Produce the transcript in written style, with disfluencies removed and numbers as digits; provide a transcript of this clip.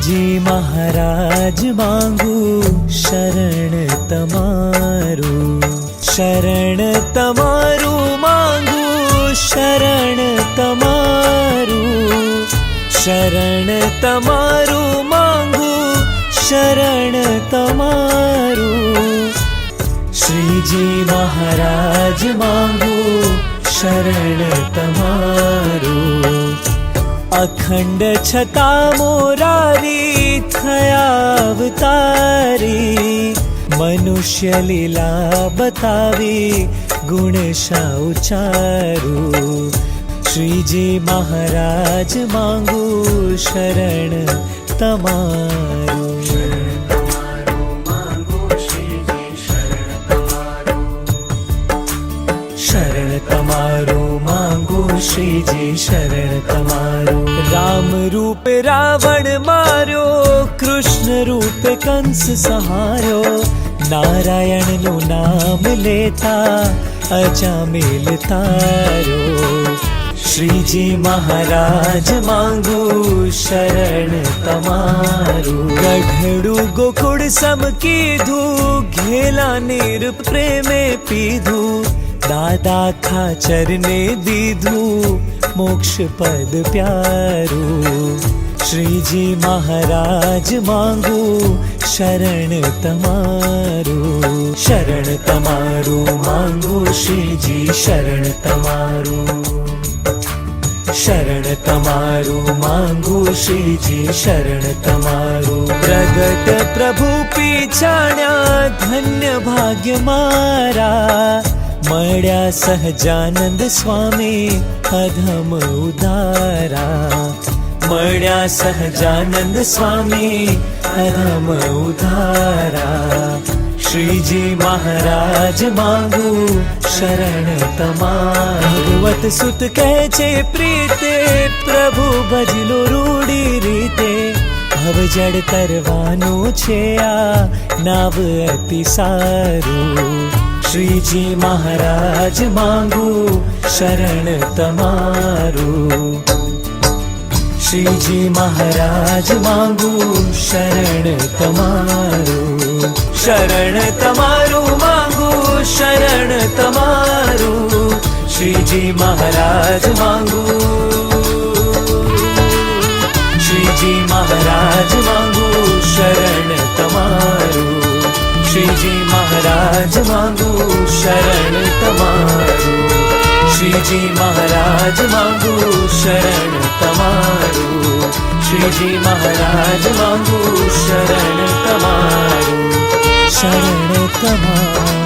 શ્રીજી મહારાજ માંગુ શરણ તમારું, શરણ તમારું માંગુ, શરણ તમારું, શરણ તમારું માંગુ, શરણ તમારું. શ્રીજી મહારાજ માંગુ શરણ તમારું. અખંડ છતાં મોરારી થયા અવતારી, મનુષ્ય લીલા બતાવી ગુણ શા ઉચારું. શ્રીજી મહારાજ માંગુ શરણ તમારું. શરણ તમારું માંગુ શ્રીજી શરણ તમારું. રામ રૂપે રાવણ માર્યો, કૃષ્ણ રૂપે કંસ સહાર્યો, નારાયણનું નામ લેતા અજામિલ તાર્યો. શ્રીજી મહારાજ માંગુ શરણ તમારું. ગઢડું ગોકુળ સમ કીધું, ઘેલા નીર પ્રેમે પીધું, દાદા ખાચરને દીધું મોક્ષ પદ પ્યારું. શ્રીજી મહારાજ માંગુ શરણ તમારું. શરણ તમારું માંગુ શ્રીજી શરણ તમારું. શરણ તમારું માંગુ શ્રીજી શરણ તમારું. પ્રગટ પ્રભુ પીછાણ્યા ધન્ય ભાગ્ય મારા, મળ્યા સહજાનંદ સ્વામી અધમ ઉદારા. મળ્યા સહજાનંદ સ્વામી અધમ ઉદારા. શ્રીજી મહારાજ માંગુ શરણ તમારું. ભગવત સુત કહે છે પ્રીતે, પ્રભુ ભજલો રૂડી રીતે, ભવજડ તરવાનું છે આ નાવ અતિ સારું. શ્રીજી મહારાજ માંગુ શરણ તમારું. શ્રીજી મહારાજ માંગુ શરણ તમારું. શરણ તમારું માંગુ શરણ તમારું. શ્રીજી મહારાજ માંગુ. શ્રીજી મહારાજ માંગુ શરણ તમારું. શ્રીજી મહારાજ માંગુ શરણ તમારું. શ્રીજી મહારાજ માંગુ શરણ તમારું. શ્રીજી મહારાજ માંગુ શરણ તમારું. શરણ તમારું.